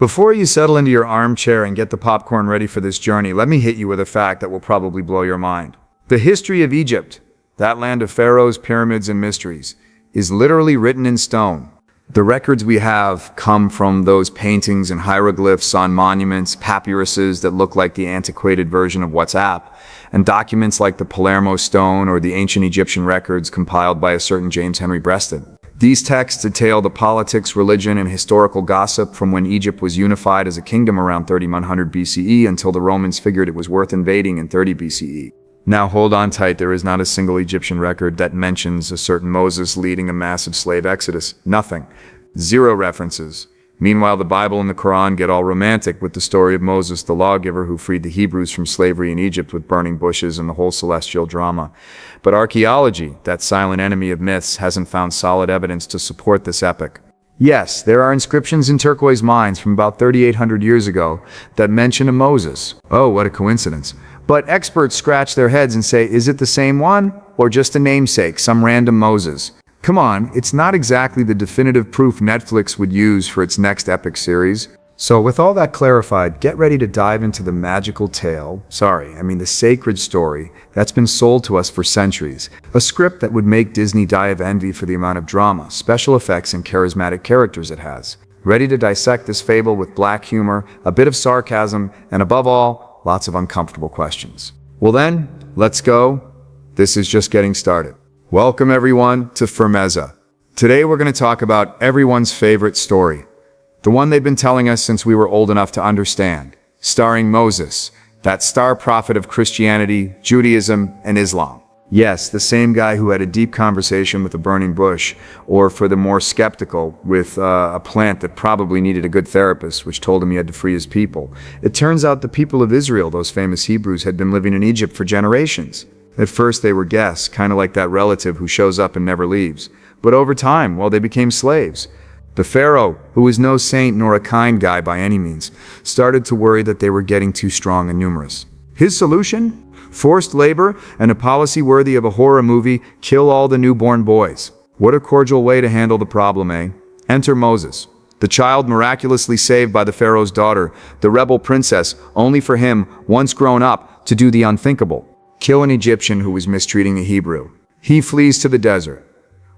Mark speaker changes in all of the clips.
Speaker 1: Before you settle into your armchair and get the popcorn ready for this journey, let me hit you with a fact that will probably blow your mind. The history of Egypt, that land of pharaohs, pyramids, and mysteries, is literally written in stone. The records we have come from those paintings and hieroglyphs on monuments, papyruses that look like the antiquated version of WhatsApp, and documents like the Palermo stone or the ancient Egyptian records compiled by a certain James Henry Breaston. These texts detail the politics, religion, and historical gossip from when Egypt was unified as a kingdom around 3100 BCE until the Romans figured it was worth invading in 30 BCE. Now hold on tight, there is not a single Egyptian record that mentions a certain Moses leading a massive slave exodus. Nothing. Zero references. Meanwhile, the Bible and the Quran get all romantic with the story of Moses, the lawgiver who freed the Hebrews from slavery in Egypt with burning bushes and the whole celestial drama. But archaeology, that silent enemy of myths, hasn't found solid evidence to support this epic. Yes, there are inscriptions in turquoise mines from about 3,800 years ago that mention a Moses. Oh, what a coincidence. But experts scratch their heads and say, is it the same one? Or just a namesake, some random Moses? Come on, it's not exactly the definitive proof Netflix would use for its next epic series. So with all that clarified, get ready to dive into the magical tale, the sacred story that's been sold to us for centuries. A script that would make Disney die of envy for the amount of drama, special effects, and charismatic characters it has. Ready to dissect this fable with black humor, a bit of sarcasm, and above all, lots of uncomfortable questions. Well then, let's go. This is just getting started. Welcome everyone to Firmness. Today we're going to talk about everyone's favorite story. The one they've been telling us since we were old enough to understand. Starring Moses, that star prophet of Christianity, Judaism, and Islam. Yes, the same guy who had a deep conversation with a burning bush, or for the more skeptical, with a plant that probably needed a good therapist, which told him he had to free his people. It turns out the people of Israel, those famous Hebrews, had been living in Egypt for generations. At first they were guests, kind of like that relative who shows up and never leaves. But over time, they became slaves. The Pharaoh, who was no saint nor a kind guy by any means, started to worry that they were getting too strong and numerous. His solution? Forced labor and a policy worthy of a horror movie, kill all the newborn boys. What a cordial way to handle the problem, eh? Enter Moses, the child miraculously saved by the Pharaoh's daughter, the rebel princess, only for him, once grown up, to do the unthinkable. Kill an Egyptian who was mistreating a Hebrew. He flees to the desert,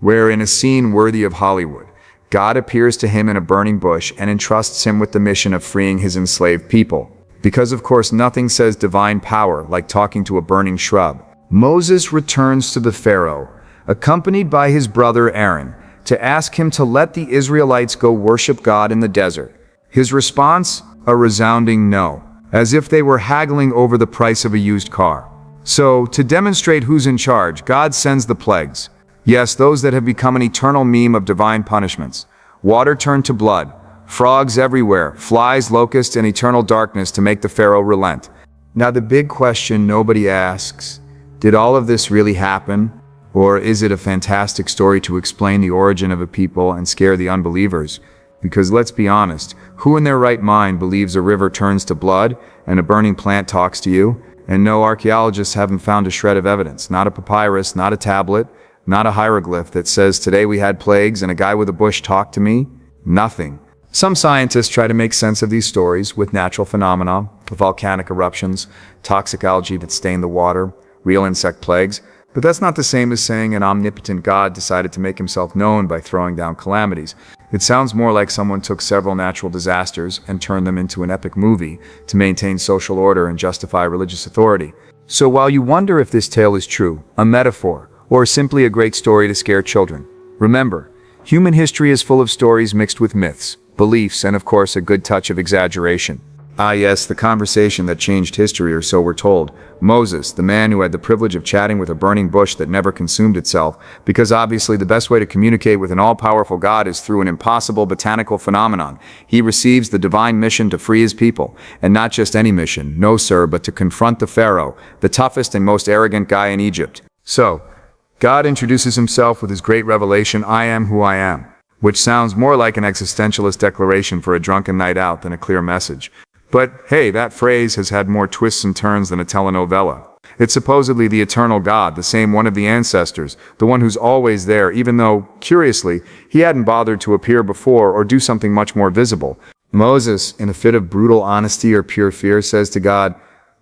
Speaker 1: where in a scene worthy of Hollywood, God appears to him in a burning bush and entrusts him with the mission of freeing his enslaved people. Because of course nothing says divine power like talking to a burning shrub. Moses returns to the Pharaoh, accompanied by his brother Aaron, to ask him to let the Israelites go worship God in the desert. His response? A resounding no, as if they were haggling over the price of a used car. So, to demonstrate who's in charge, God sends the plagues. Yes, those that have become an eternal meme of divine punishments. Water turned to blood. Frogs everywhere, flies, locusts, and eternal darkness to make the Pharaoh relent. Now the big question nobody asks, did all of this really happen? Or is it a fantastic story to explain the origin of a people and scare the unbelievers? Because let's be honest, who in their right mind believes a river turns to blood and a burning plant talks to you? And no, archaeologists haven't found a shred of evidence, not a papyrus, not a tablet, not a hieroglyph that says today we had plagues and a guy with a bush talked to me. Nothing. Some scientists try to make sense of these stories with natural phenomena, volcanic eruptions, toxic algae that stain the water, real insect plagues, but that's not the same as saying an omnipotent God decided to make himself known by throwing down calamities. It sounds more like someone took several natural disasters and turned them into an epic movie to maintain social order and justify religious authority. So while you wonder if this tale is true, a metaphor, or simply a great story to scare children, remember, human history is full of stories mixed with myths, beliefs, and of course a good touch of exaggeration. Ah yes, the conversation that changed history, or so we're told. Moses, the man who had the privilege of chatting with a burning bush that never consumed itself, because obviously the best way to communicate with an all-powerful God is through an impossible botanical phenomenon. He receives the divine mission to free his people, and not just any mission, no sir, but to confront the Pharaoh, the toughest and most arrogant guy in Egypt. So, God introduces himself with his great revelation, I am who I am, which sounds more like an existentialist declaration for a drunken night out than a clear message. But hey, that phrase has had more twists and turns than a telenovela. It's supposedly the eternal God, the same one of the ancestors, the one who's always there, even though, curiously, he hadn't bothered to appear before or do something much more visible. Moses, in a fit of brutal honesty or pure fear, says to God,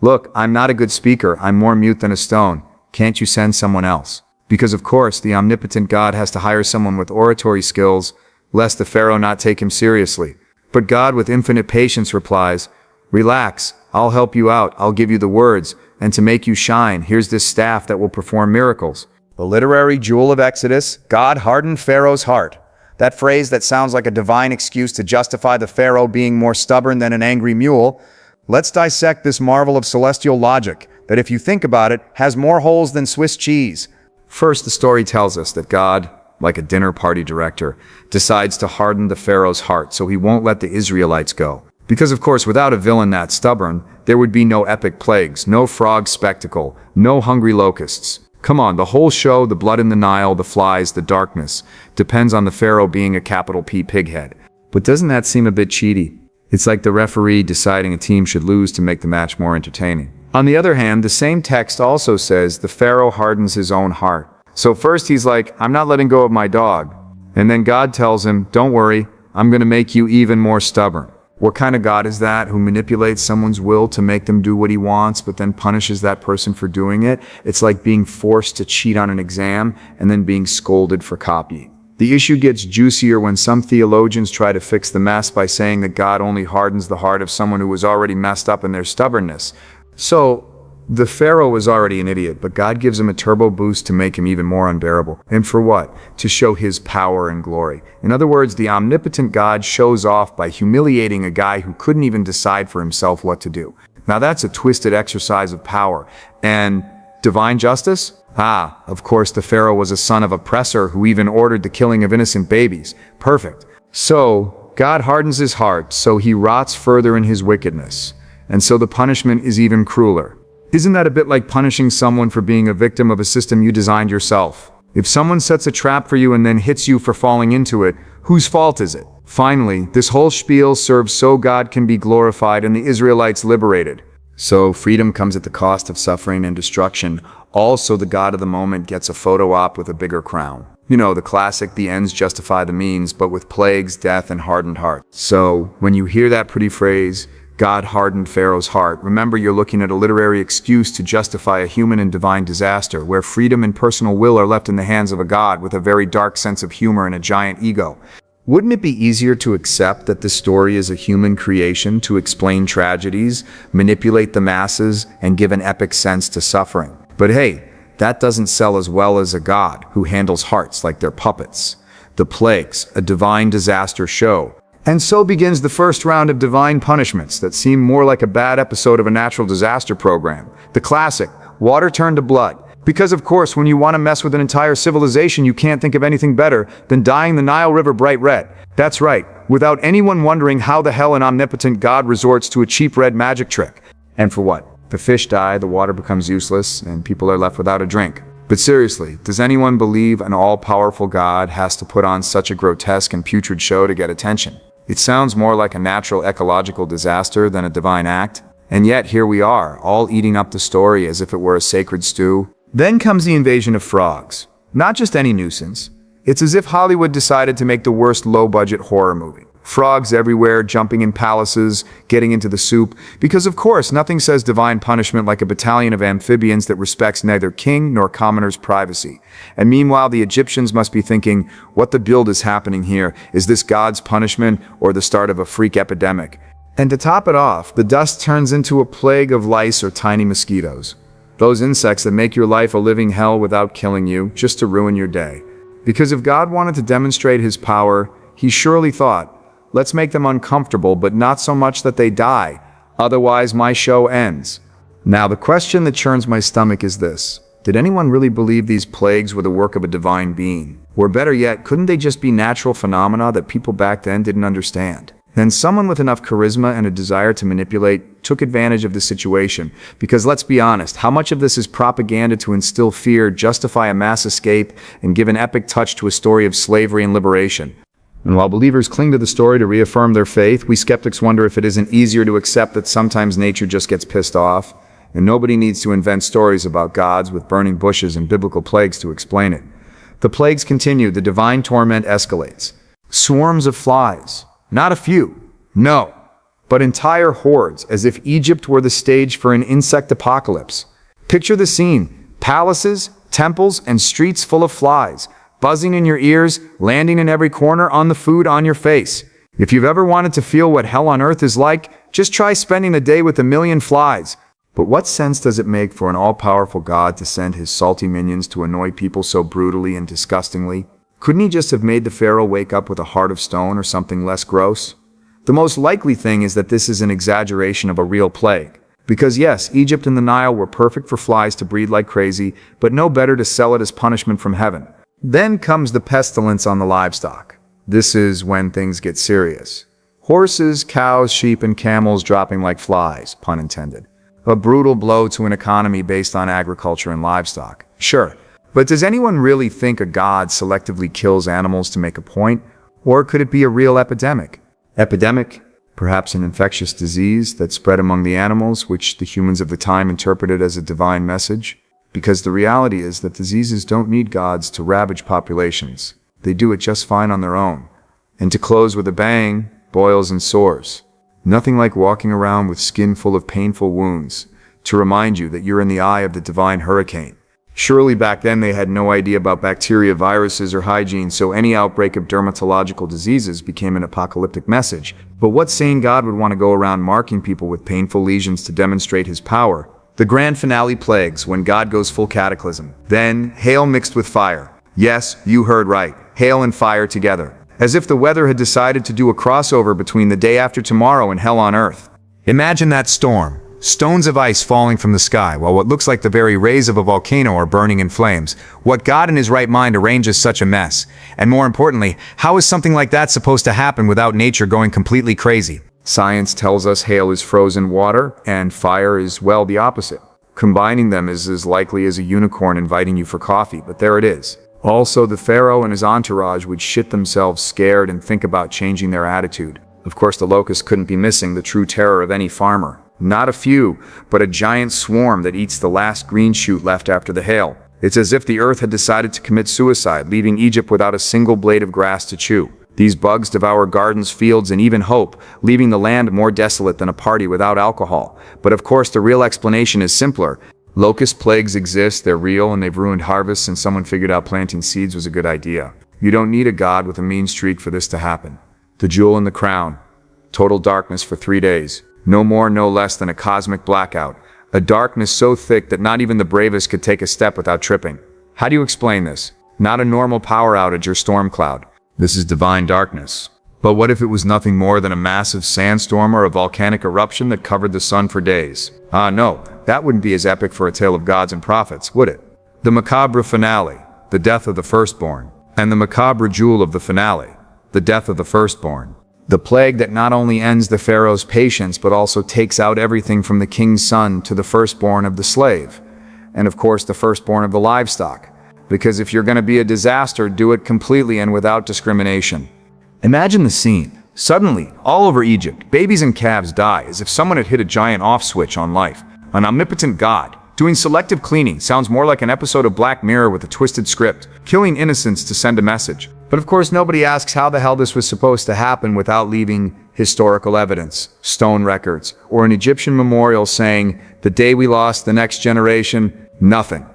Speaker 1: "Look, I'm not a good speaker. I'm more mute than a stone. Can't you send someone else?" Because of course, the omnipotent God has to hire someone with oratory skills, lest the Pharaoh not take him seriously. But God, with infinite patience, replies, "Relax, I'll help you out. I'll give you the words, and to make you shine, here's this staff that will perform miracles." The literary jewel of Exodus, God hardened Pharaoh's heart. That phrase that sounds like a divine excuse to justify the Pharaoh being more stubborn than an angry mule. Let's dissect this marvel of celestial logic that, if you think about it, has more holes than Swiss cheese. First, the story tells us that God, like a dinner party director, decides to harden the Pharaoh's heart so he won't let the Israelites go. Because of course, without a villain that stubborn, there would be no epic plagues, no frog spectacle, no hungry locusts. Come on, the whole show, the blood in the Nile, the flies, the darkness, depends on the Pharaoh being a capital P pighead. But doesn't that seem a bit cheaty? It's like the referee deciding a team should lose to make the match more entertaining. On the other hand, the same text also says the Pharaoh hardens his own heart. So first he's like, "I'm not letting go of my dog." And then God tells him, "Don't worry, I'm going to make you even more stubborn." What kind of God is that, who manipulates someone's will to make them do what he wants, but then punishes that person for doing it? It's like being forced to cheat on an exam and then being scolded for copying. The issue gets juicier when some theologians try to fix the mess by saying that God only hardens the heart of someone who was already messed up in their stubbornness. So, the Pharaoh was already an idiot, but God gives him a turbo boost to make him even more unbearable. And for what? To show his power and glory. In other words, the omnipotent God shows off by humiliating a guy who couldn't even decide for himself what to do. Now that's a twisted exercise of power. And divine justice? Of course, the Pharaoh was a son of oppressor who even ordered the killing of innocent babies. Perfect. So, God hardens his heart, so he rots further in his wickedness. And so the punishment is even crueler. Isn't that a bit like punishing someone for being a victim of a system you designed yourself? If someone sets a trap for you and then hits you for falling into it, whose fault is it? Finally, this whole spiel serves so God can be glorified and the Israelites liberated. So freedom comes at the cost of suffering and destruction. Also, the God of the moment gets a photo op with a bigger crown. You know, the classic, the ends justify the means, but with plagues, death, and hardened heart. So, when you hear that pretty phrase, God hardened Pharaoh's heart, remember you're looking at a literary excuse to justify a human and divine disaster, where freedom and personal will are left in the hands of a God with a very dark sense of humor and a giant ego. Wouldn't it be easier to accept that this story is a human creation to explain tragedies, manipulate the masses, and give an epic sense to suffering? But hey, that doesn't sell as well as a God who handles hearts like they're puppets. The plagues, a divine disaster show. And so begins the first round of divine punishments that seem more like a bad episode of a natural disaster program. The classic, water turned to blood. Because of course, when you want to mess with an entire civilization, you can't think of anything better than dyeing the Nile River bright red. That's right, without anyone wondering how the hell an omnipotent God resorts to a cheap red magic trick. And for what? The fish die, the water becomes useless, and people are left without a drink. But seriously, does anyone believe an all-powerful God has to put on such a grotesque and putrid show to get attention? It sounds more like a natural ecological disaster than a divine act. And yet here we are, all eating up the story as if it were a sacred stew. Then comes the invasion of frogs. Not just any nuisance. It's as if Hollywood decided to make the worst low-budget horror movie. Frogs everywhere, jumping in palaces, getting into the soup. Because of course, nothing says divine punishment like a battalion of amphibians that respects neither king nor commoner's privacy. And meanwhile, the Egyptians must be thinking, what the build is happening here? Is this God's punishment or the start of a freak epidemic? And to top it off, the dust turns into a plague of lice or tiny mosquitoes. Those insects that make your life a living hell without killing you, just to ruin your day. Because if God wanted to demonstrate his power, he surely thought, let's make them uncomfortable, but not so much that they die. Otherwise, my show ends. Now, the question that churns my stomach is this. Did anyone really believe these plagues were the work of a divine being? Or better yet, couldn't they just be natural phenomena that people back then didn't understand? Then someone with enough charisma and a desire to manipulate took advantage of the situation. Because let's be honest, how much of this is propaganda to instill fear, justify a mass escape, and give an epic touch to a story of slavery and liberation? And while believers cling to the story to reaffirm their faith, we skeptics wonder if it isn't easier to accept that sometimes nature just gets pissed off, and nobody needs to invent stories about gods with burning bushes and biblical plagues to explain it. The plagues continue, the divine torment escalates. Swarms of flies. Not a few, No, but entire hordes, as if Egypt were the stage for an insect apocalypse. Picture the scene: palaces, temples, and streets full of flies, buzzing in your ears, landing in every corner, on the food, on your face. If you've ever wanted to feel what hell on earth is like, just try spending a day with a million flies. But what sense does it make for an all-powerful God to send his salty minions to annoy people so brutally and disgustingly? Couldn't he just have made the Pharaoh wake up with a heart of stone or something less gross? The most likely thing is that this is an exaggeration of a real plague. Because yes, Egypt and the Nile were perfect for flies to breed like crazy, but no better to sell it as punishment from heaven. Then comes the pestilence on the livestock. This is when things get serious. Horses, cows, sheep, and camels dropping like flies, pun intended. A brutal blow to an economy based on agriculture and livestock. Sure, but does anyone really think a god selectively kills animals to make a point? Or could it be a real epidemic? Epidemic? Perhaps an infectious disease that spread among the animals, which the humans of the time interpreted as a divine message? Because the reality is that diseases don't need gods to ravage populations. They do it just fine on their own. And to close with a bang, boils and sores. Nothing like walking around with skin full of painful wounds to remind you that you're in the eye of the divine hurricane. Surely back then they had no idea about bacteria, viruses, or hygiene, so any outbreak of dermatological diseases became an apocalyptic message. But what sane god would want to go around marking people with painful lesions to demonstrate his power? The grand finale plagues, when God goes full cataclysm. Then, hail mixed with fire. Yes, you heard right. Hail and fire together. As if the weather had decided to do a crossover between the day after tomorrow and hell on earth. Imagine that storm. Stones of ice falling from the sky, while what looks like the very rays of a volcano are burning in flames. What god in his right mind arranges such a mess? And more importantly, how is something like that supposed to happen without nature going completely crazy? Science tells us hail is frozen water, and fire is, well, the opposite. Combining them is as likely as a unicorn inviting you for coffee, but there it is. Also, the Pharaoh and his entourage would shit themselves scared and think about changing their attitude. Of course, the locusts couldn't be missing, the true terror of any farmer. Not a few, but a giant swarm that eats the last green shoot left after the hail. It's as if the earth had decided to commit suicide, leaving Egypt without a single blade of grass to chew. These bugs devour gardens, fields, and even hope, leaving the land more desolate than a party without alcohol. But of course, the real explanation is simpler. Locust plagues exist, they're real, and they've ruined harvests, and someone figured out planting seeds was a good idea. You don't need a god with a mean streak for this to happen. The jewel in the crown. Total darkness for 3 days. No more, no less than a cosmic blackout. A darkness so thick that not even the bravest could take a step without tripping. How do you explain this? Not a normal power outage or storm cloud. This is divine darkness. But what if it was nothing more than a massive sandstorm or a volcanic eruption that covered the sun for days? No, that wouldn't be as epic for a tale of gods and prophets, would it? The macabre finale, the death of the firstborn. And the macabre jewel of the finale, the death of the firstborn. The plague that not only ends the Pharaoh's patience, but also takes out everything from the king's son to the firstborn of the slave. And of course, the firstborn of the livestock. Because if you're going to be a disaster, do it completely and without discrimination. Imagine the scene. Suddenly, all over Egypt, babies and calves die as if someone had hit a giant off switch on life. An omnipotent god, doing selective cleaning, sounds more like an episode of Black Mirror with a twisted script, killing innocents to send a message. But of course, nobody asks how the hell this was supposed to happen without leaving historical evidence, stone records, or an Egyptian memorial saying, "The day we lost the next generation, nothing."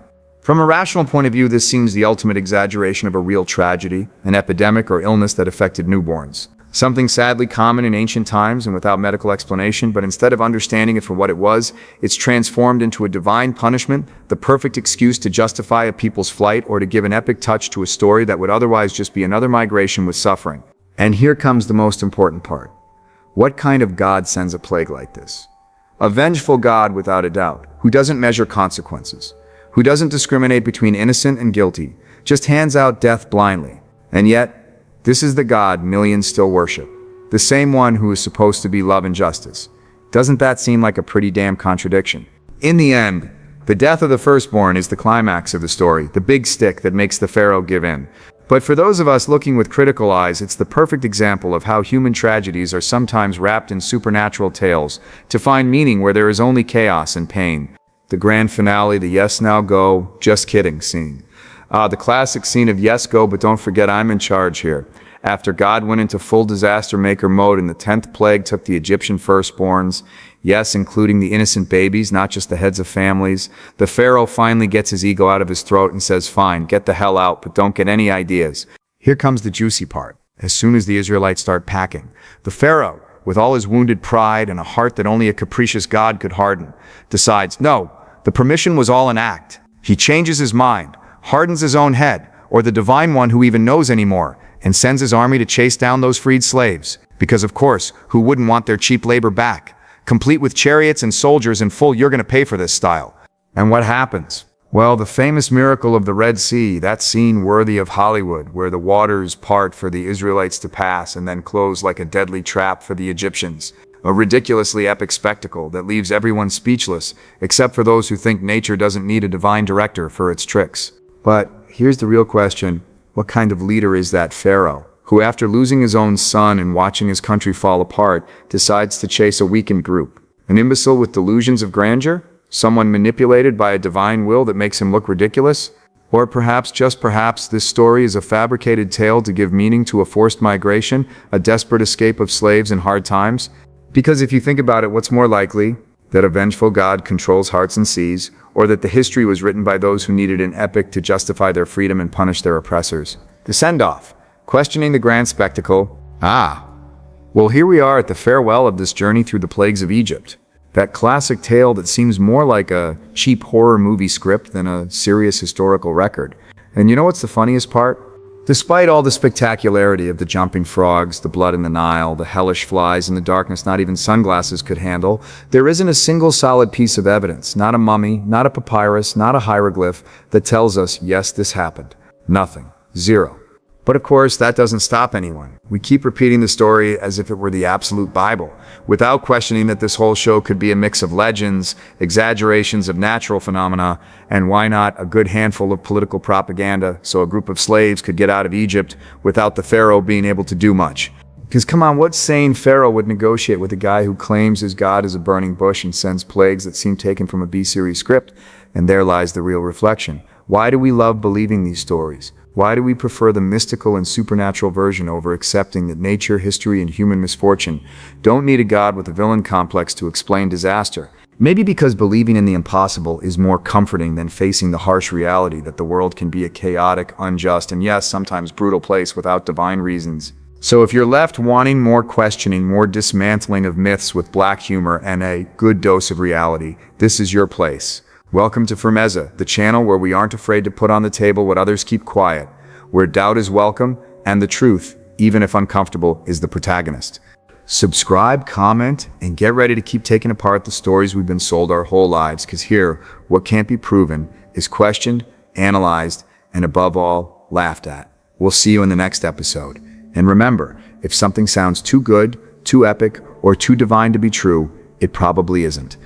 Speaker 1: From a rational point of view, this seems the ultimate exaggeration of a real tragedy, an epidemic or illness that affected newborns. Something sadly common in ancient times and without medical explanation, but instead of understanding it for what it was, it's transformed into a divine punishment, the perfect excuse to justify a people's flight or to give an epic touch to a story that would otherwise just be another migration with suffering. And here comes the most important part. What kind of God sends a plague like this? A vengeful God, without a doubt, who doesn't measure consequences, who doesn't discriminate between innocent and guilty, just hands out death blindly. And yet, this is the God millions still worship. The same one who is supposed to be love and justice. Doesn't that seem like a pretty damn contradiction? In the end, the death of the firstborn is the climax of the story, the big stick that makes the Pharaoh give in. But for those of us looking with critical eyes, it's the perfect example of how human tragedies are sometimes wrapped in supernatural tales to find meaning where there is only chaos and pain. The grand finale, the yes now go, just kidding scene. The classic scene of yes go, but don't forget I'm in charge here. After God went into full disaster maker mode and the 10th plague took the Egyptian firstborns, yes, including the innocent babies, not just the heads of families, the Pharaoh finally gets his ego out of his throat and says, fine, get the hell out, but don't get any ideas. Here comes the juicy part. As soon as the Israelites start packing, the Pharaoh, with all his wounded pride and a heart that only a capricious God could harden, decides, no, the permission was all an act. He changes his mind, hardens his own head, or the divine one who even knows anymore, and sends his army to chase down those freed slaves. Because of course, who wouldn't want their cheap labor back? Complete with chariots and soldiers in full "you're gonna pay for this" style. And what happens? Well, the famous miracle of the Red Sea, that scene worthy of Hollywood, where the waters part for the Israelites to pass and then close like a deadly trap for the Egyptians. A ridiculously epic spectacle that leaves everyone speechless, except for those who think nature doesn't need a divine director for its tricks. But here's the real question. What kind of leader is that Pharaoh, who after losing his own son and watching his country fall apart, decides to chase a weakened group? An imbecile with delusions of grandeur? Someone manipulated by a divine will that makes him look ridiculous? Or perhaps, just perhaps, this story is a fabricated tale to give meaning to a forced migration, a desperate escape of slaves in hard times? Because if you think about it, what's more likely? That a vengeful God controls hearts and seas, or that the history was written by those who needed an epic to justify their freedom and punish their oppressors? The send-off. Questioning the grand spectacle. Well, here we are at the farewell of this journey through the plagues of Egypt. That classic tale that seems more like a cheap horror movie script than a serious historical record. And you know what's the funniest part? Despite all the spectacularity of the jumping frogs, the blood in the Nile, the hellish flies, and the darkness not even sunglasses could handle, there isn't a single solid piece of evidence, not a mummy, not a papyrus, not a hieroglyph, that tells us, yes, this happened. Nothing. Zero. But of course, that doesn't stop anyone. We keep repeating the story as if it were the absolute Bible, without questioning that this whole show could be a mix of legends, exaggerations of natural phenomena, and why not a good handful of political propaganda so a group of slaves could get out of Egypt without the Pharaoh being able to do much. Because come on, what sane Pharaoh would negotiate with a guy who claims his God is a burning bush and sends plagues that seem taken from a B-series script? And there lies the real reflection. Why do we love believing these stories? Why do we prefer the mystical and supernatural version over accepting that nature, history, and human misfortune don't need a God with a villain complex to explain disaster? Maybe because believing in the impossible is more comforting than facing the harsh reality that the world can be a chaotic, unjust, and yes, sometimes brutal place without divine reasons. So if you're left wanting more questioning, more dismantling of myths with black humor and a good dose of reality, this is your place. Welcome to Firmness, the channel where we aren't afraid to put on the table what others keep quiet, where doubt is welcome and the truth, even if uncomfortable, is the protagonist. Subscribe, comment, and get ready to keep taking apart the stories we've been sold our whole lives, because here, what can't be proven is questioned, analyzed, and above all, laughed at. We'll see you in the next episode. And remember, if something sounds too good, too epic, or too divine to be true, it probably isn't.